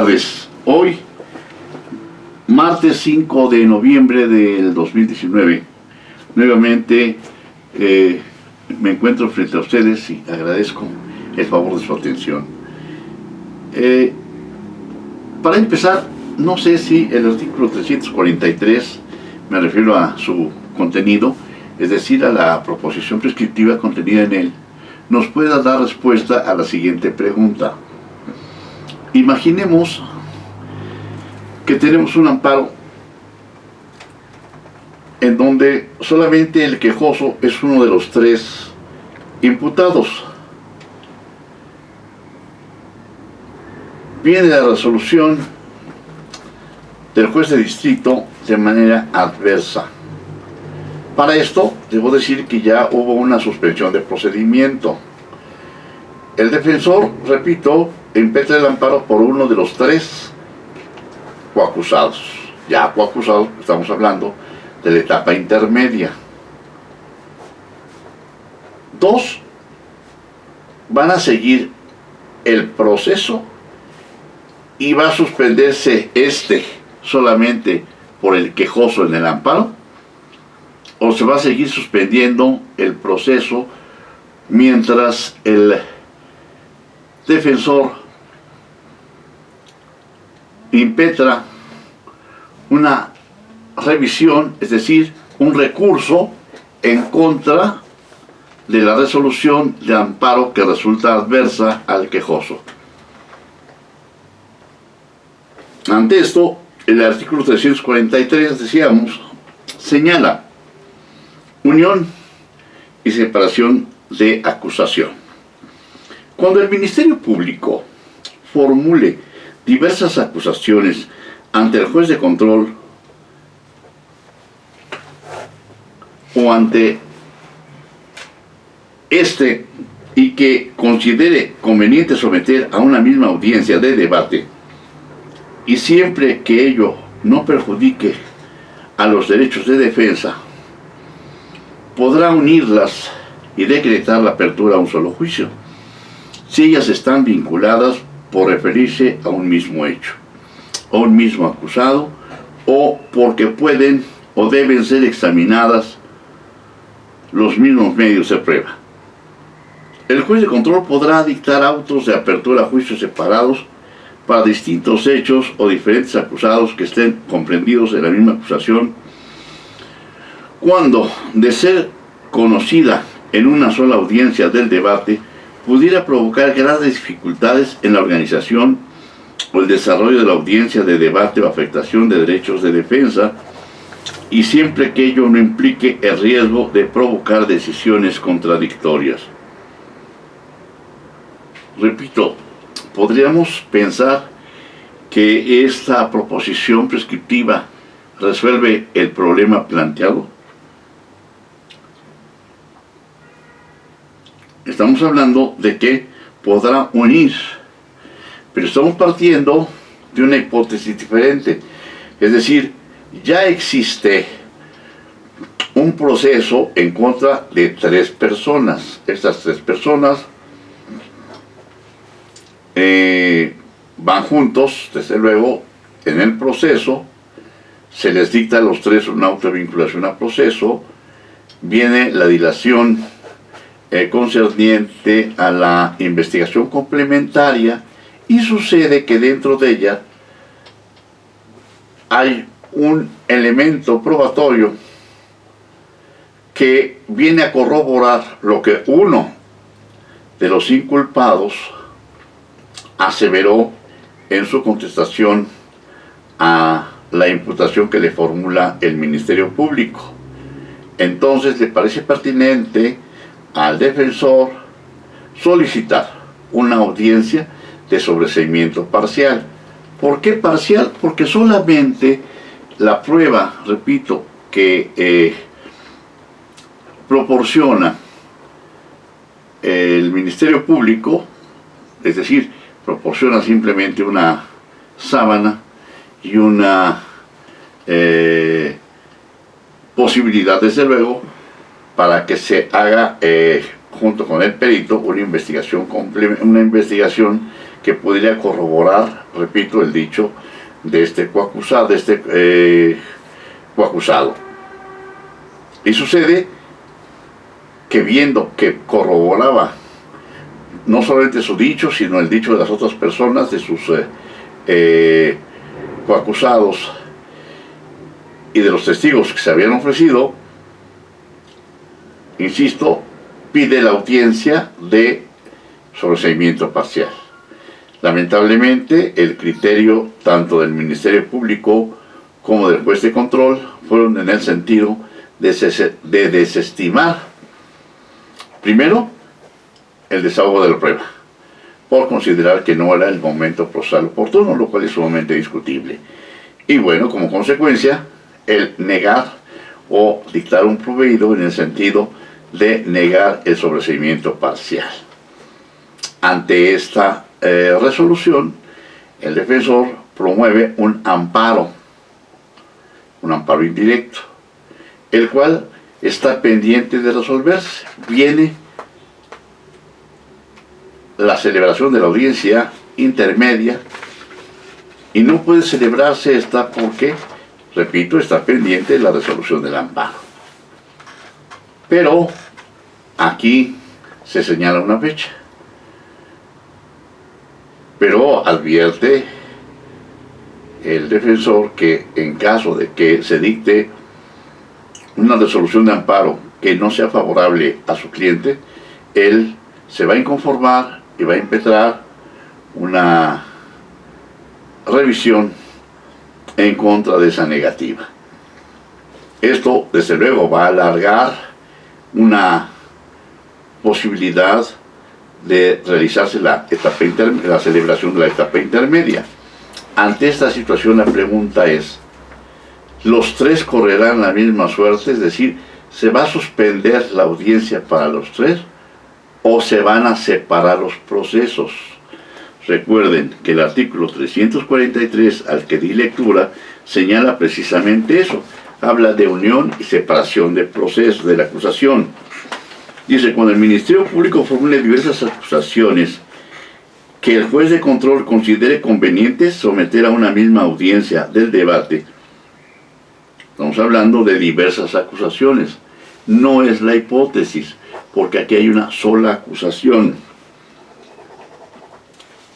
tardes. Hoy, martes 5 de noviembre del 2019, nuevamente me encuentro frente a ustedes y agradezco el favor de su atención. Para empezar, no sé si el artículo 343, me refiero a su contenido, es decir, a la proposición prescriptiva contenida en él, nos pueda dar respuesta a la siguiente pregunta. Imaginemos que tenemos un amparo en donde solamente el quejoso es uno de los tres imputados. Viene la resolución del juez de distrito de manera adversa. Para esto, debo decir que ya hubo una suspensión de procedimiento. El defensor, repito, impetra el amparo por uno de los tres coacusados. Ya coacusados, estamos hablando de la etapa intermedia. Dos van a seguir el proceso y va a suspenderse solamente por el quejoso en el amparo, o se va a seguir suspendiendo el proceso mientras el defensor impetra una revisión, es decir, un recurso en contra de la resolución de amparo que resulta adversa al quejoso. Ante esto, el artículo 343, decíamos, señala unión y separación de acusación. Cuando el Ministerio Público formule diversas acusaciones ante el juez de control o ante y que considere conveniente someter a una misma audiencia de debate, y siempre que ello no perjudique a los derechos de defensa, podrá unirlas y decretar la apertura a un solo juicio, si ellas están vinculadas por referirse a un mismo hecho, a un mismo acusado, o porque pueden o deben ser examinadas los mismos medios de prueba. El juez de control podrá dictar autos de apertura a juicios separados para distintos hechos o diferentes acusados que estén comprendidos en la misma acusación, cuando, de ser conocida en una sola audiencia del debate, pudiera provocar grandes dificultades en la organización o el desarrollo de la audiencia de debate o afectación de derechos de defensa, y siempre que ello no implique el riesgo de provocar decisiones contradictorias. Repito, podríamos pensar que esta proposición prescriptiva resuelve el problema planteado. Estamos hablando de que podrá unir, pero estamos partiendo de una hipótesis diferente. Es decir, ya existe un proceso en contra de tres personas. Estas tres personas van juntos, desde luego, en el proceso. Se les dicta a los tres una autovinculación al proceso. Viene la dilación concerniente a la investigación complementaria, y sucede que dentro de ella hay un elemento probatorio que viene a corroborar lo que uno de los inculpados aseveró en su contestación a la imputación que le formula el Ministerio Público. Entonces le parece pertinente al defensor solicitar una audiencia de sobreseimiento parcial. ¿Por qué parcial? Porque solamente la prueba, repito, que proporciona el Ministerio Público, es decir, proporciona simplemente una sábana y una posibilidad, desde luego, para que se haga junto con el perito una investigación que podría corroborar, repito, el dicho de este coacusado, coacusado. Y sucede que viendo que corroboraba no solamente su dicho, sino el dicho de las otras personas, de sus coacusados y de los testigos que se habían ofrecido, insisto, pide la audiencia de sobreseimiento parcial. Lamentablemente, el criterio tanto del Ministerio Público como del juez de control fueron en el sentido de desestimar, primero, el desahogo de la prueba, por considerar que no era el momento procesal oportuno, lo cual es sumamente discutible. Y bueno, como consecuencia, el negar o dictar un proveído en el sentido de negar el sobreseimiento parcial. Ante esta resolución, el defensor promueve un amparo indirecto, el cual está pendiente de resolverse. Viene la celebración de la audiencia intermedia y no puede celebrarse esta porque, repito, está pendiente la resolución del amparo. Pero aquí se señala una fecha. Pero advierte el defensor que en caso de que se dicte una resolución de amparo que no sea favorable a su cliente, él se va a inconformar y va a impetrar una revisión en contra de esa negativa. Esto, desde luego, va a alargar una posibilidad de realizarse la celebración de la etapa intermedia. Ante esta situación, la pregunta es: ¿los tres correrán la misma suerte? Es decir, ¿se va a suspender la audiencia para los tres o se van a separar los procesos? Recuerden que el artículo 343 al que di lectura señala precisamente eso. Habla de unión y separación de procesos de la acusación. Dice: cuando el Ministerio Público formule diversas acusaciones que el juez de control considere conveniente someter a una misma audiencia del debate. Estamos hablando de diversas acusaciones. No es la hipótesis, porque aquí hay una sola acusación.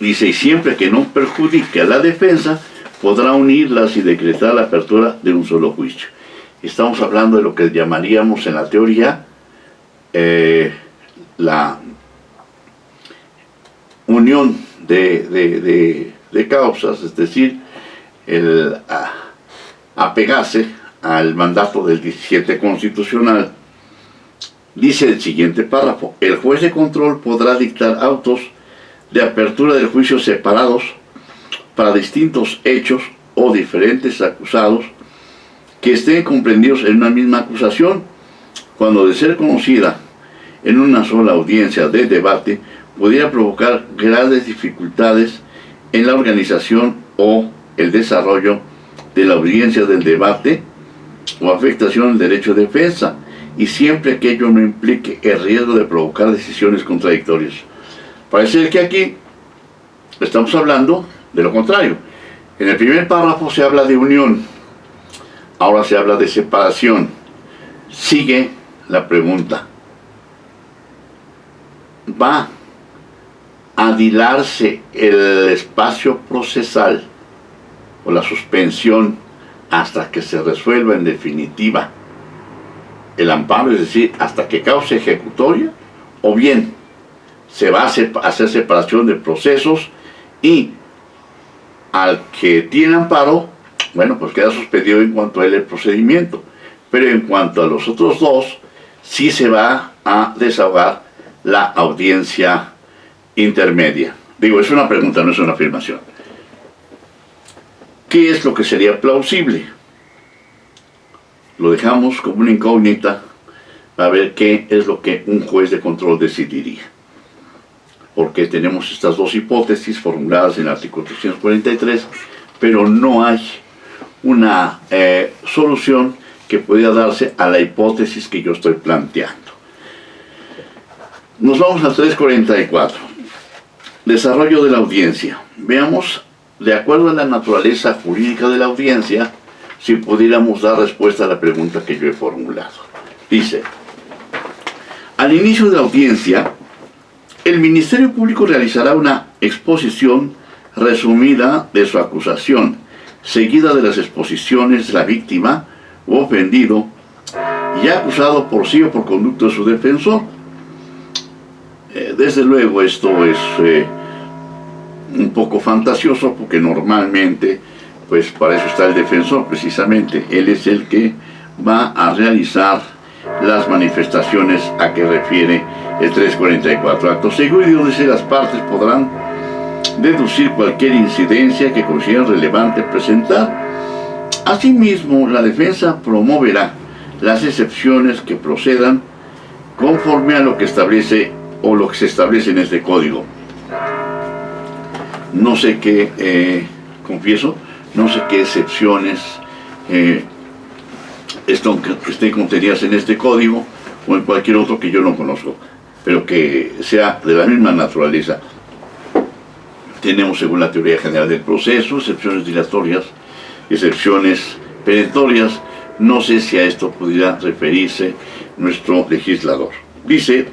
Dice: y siempre que no perjudique a la defensa, podrá unirlas y decretar la apertura de un solo juicio. Estamos hablando de lo que llamaríamos en la teoría la unión de causas, es decir, el apegarse al mandato del 17 constitucional. Dice el siguiente párrafo: el juez de control podrá dictar autos de apertura del juicio separados para distintos hechos o diferentes acusados que estén comprendidos en una misma acusación, cuando de ser conocida en una sola audiencia de debate pudiera provocar grandes dificultades en la organización o el desarrollo de la audiencia del debate o afectación al derecho de defensa, y siempre que ello no implique el riesgo de provocar decisiones contradictorias. Parece que aquí estamos hablando de lo contrario. En el primer párrafo se habla de unión, ahora se habla de separación. Sigue la pregunta: ¿va a dilarse el espacio procesal o la suspensión hasta que se resuelva en definitiva el amparo, es decir, hasta que cause ejecutoria, o bien se va a hacer separación de procesos y al que tiene amparo, bueno, pues queda suspendido en cuanto a él el procedimiento, pero en cuanto a los otros dos, sí se va a desahogar la audiencia intermedia? Digo, es una pregunta, no es una afirmación. ¿Qué es lo que sería plausible? Lo dejamos como una incógnita a ver qué es lo que un juez de control decidiría. Porque tenemos estas dos hipótesis formuladas en el artículo 343, pero no hay una solución que pueda darse a la hipótesis que yo estoy planteando. Nos vamos al 344. Desarrollo de la audiencia. Veamos, de acuerdo a la naturaleza jurídica de la audiencia, si pudiéramos dar respuesta a la pregunta que yo he formulado. Dice, al inicio de la audiencia, el Ministerio Público realizará una exposición resumida de su acusación, seguida de las exposiciones de la víctima o ofendido, ya acusado por sí o por conducto de su defensor. Desde luego esto es un poco fantasioso, porque normalmente, pues para eso está el defensor precisamente. Él es el que va a realizar las manifestaciones a que refiere el 344. Acto seguido dice, las partes podrán deducir cualquier incidencia que consideren relevante presentar. Asimismo, la defensa promoverá las excepciones que procedan conforme a lo que establece o lo que se establece en este código. No sé qué, confieso, no sé qué excepciones estén contenidas en este código o en cualquier otro que yo no conozco, pero que sea de la misma naturaleza. Tenemos, según la teoría general del proceso, excepciones dilatorias, excepciones perentorias. No sé si a esto pudiera referirse nuestro legislador. Dice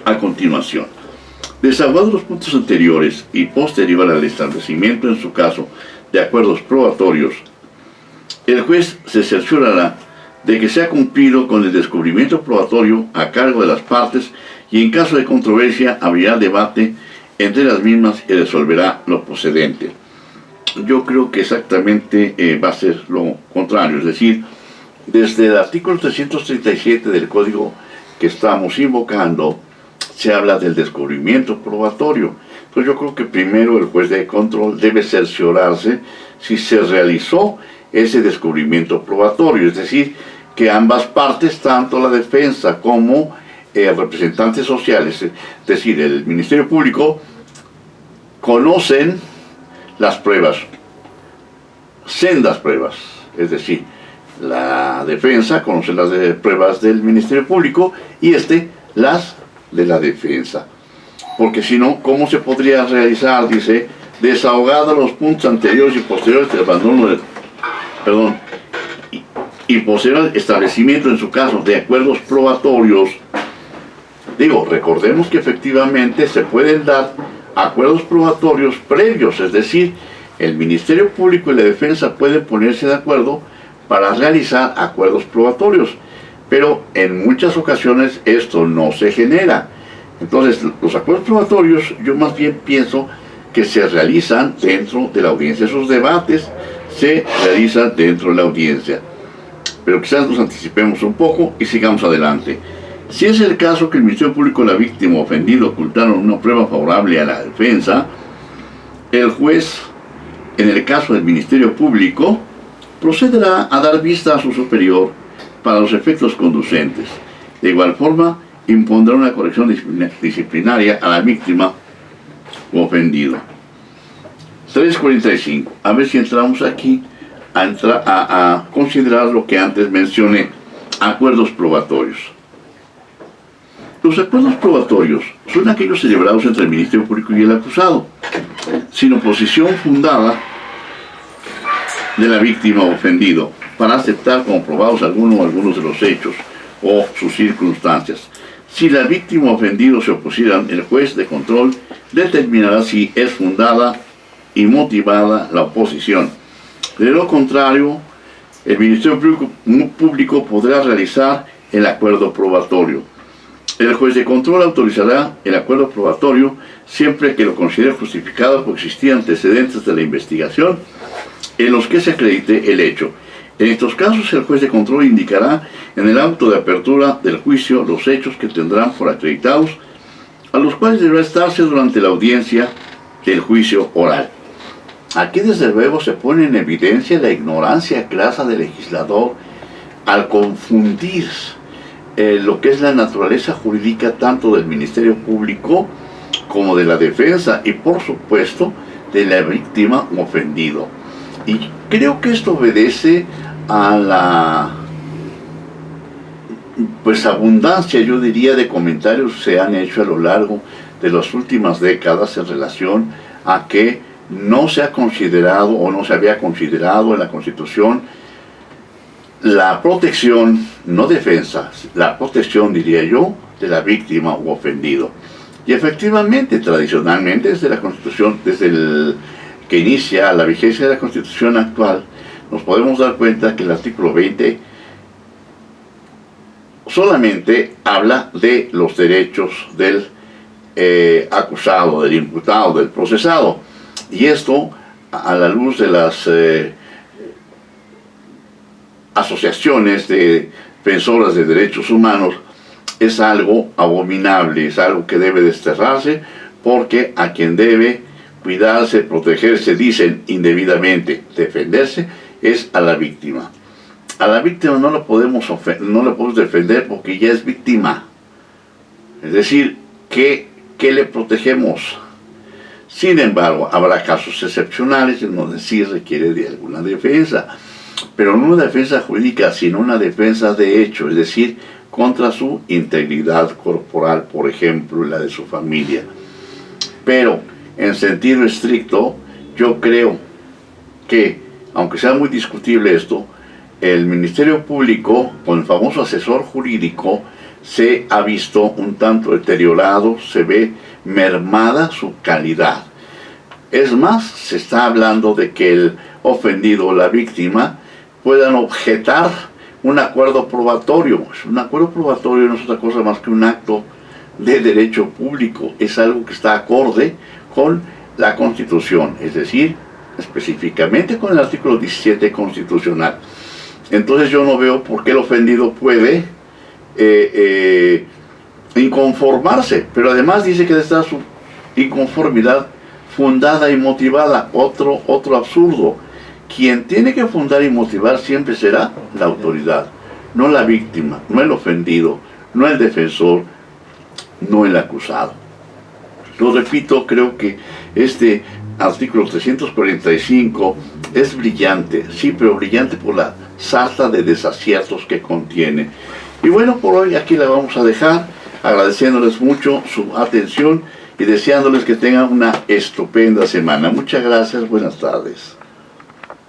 a continuación, desahogados los puntos anteriores y posterior al establecimiento, en su caso, de acuerdos probatorios, el juez se cerciorará de que se ha cumplido con el descubrimiento probatorio a cargo de las partes, y en caso de controversia abrirá debate entre las mismas y resolverá lo procedente. Yo creo que exactamente va a ser lo contrario, es decir, desde el artículo 337 del código que estamos invocando, se habla del descubrimiento probatorio. Entonces yo creo que primero el juez de control debe cerciorarse si se realizó ese descubrimiento probatorio, es decir, que ambas partes, tanto la defensa como representantes sociales, es decir, el Ministerio Público, conocen las pruebas, sendas pruebas, es decir, la defensa conoce las pruebas del Ministerio Público y las de la defensa. Porque si no, ¿cómo se podría realizar? Dice, desahogados los puntos anteriores y posteriores del abandono del, y posterior al establecimiento, en su caso, de acuerdos probatorios. Digo, recordemos que efectivamente se pueden dar acuerdos probatorios previos, es decir, el Ministerio Público y la defensa pueden ponerse de acuerdo para realizar acuerdos probatorios, pero en muchas ocasiones esto no se genera. Entonces, los acuerdos probatorios, yo más bien pienso que se realizan dentro de la audiencia. Esos debates se realizan dentro de la audiencia. Pero quizás nos anticipemos un poco y sigamos adelante. Si es el caso que el Ministerio Público y la víctima ofendido ocultaron una prueba favorable a la defensa, el juez, en el caso del Ministerio Público, procederá a dar vista a su superior para los efectos conducentes. De igual forma, impondrá una corrección disciplinaria a la víctima o ofendido. 345. A ver si entramos aquí a considerar lo que antes mencioné, acuerdos probatorios. Los acuerdos probatorios son aquellos celebrados entre el Ministerio Público y el acusado, sin oposición fundada de la víctima o ofendido, para aceptar como probados algunos de los hechos o sus circunstancias. Si la víctima o ofendido se opusieran, el juez de control determinará si es fundada y motivada la oposición. De lo contrario, el Ministerio Público podrá realizar el acuerdo probatorio. El juez de control autorizará el acuerdo probatorio siempre que lo considere justificado por existir antecedentes de la investigación en los que se acredite el hecho. En estos casos, el juez de control indicará en el auto de apertura del juicio los hechos que tendrán por acreditados, a los cuales deberá estarse durante la audiencia del juicio oral. Aquí desde luego se pone en evidencia la ignorancia crasa del legislador al confundir lo que es la naturaleza jurídica tanto del Ministerio Público como de la defensa y por supuesto de la víctima o ofendido. Y creo que esto obedece a la abundancia, yo diría, de comentarios que se han hecho a lo largo de las últimas décadas en relación a que no se ha considerado o no se había considerado en la Constitución la protección, no defensa, la protección, diría yo, de la víctima u ofendido. Y efectivamente, tradicionalmente, desde la Constitución, que inicia la vigencia de la Constitución actual, nos podemos dar cuenta que el artículo 20 solamente habla de los derechos del acusado, del imputado, del procesado. Y esto, a la luz de las asociaciones de defensoras de derechos humanos, es algo abominable, es algo que debe desterrarse, porque a quien debe cuidarse, protegerse, dicen indebidamente, defenderse, es a la víctima. A la víctima no la podemos defender porque ya es víctima. Es decir, ¿qué le protegemos? Sin embargo, habrá casos excepcionales en donde sí requiere de alguna defensa, pero no una defensa jurídica, sino una defensa de hecho, es decir, contra su integridad corporal, por ejemplo, la de su familia. Pero, en sentido estricto, yo creo que, aunque sea muy discutible esto, el Ministerio Público, con el famoso asesor jurídico, se ha visto un tanto deteriorado, se ve mermada su calidad. Es más, se está hablando de que el ofendido o la víctima puedan objetar un acuerdo probatorio. Un acuerdo probatorio no es otra cosa más que un acto de derecho público, es algo que está acorde con la Constitución, es decir, específicamente con el artículo 17 constitucional. Entonces yo no veo por qué el ofendido puede inconformarse, pero además dice que debe estar su inconformidad fundada y motivada. Otro absurdo. Quien tiene que fundar y motivar siempre será la autoridad, no la víctima, no el ofendido, no el defensor, no el acusado. Lo repito, creo que este artículo 345 es brillante, sí, pero brillante por la sarta de desaciertos que contiene. Y bueno, por hoy aquí la vamos a dejar, agradeciéndoles mucho su atención y deseándoles que tengan una estupenda semana. Muchas gracias, buenas tardes.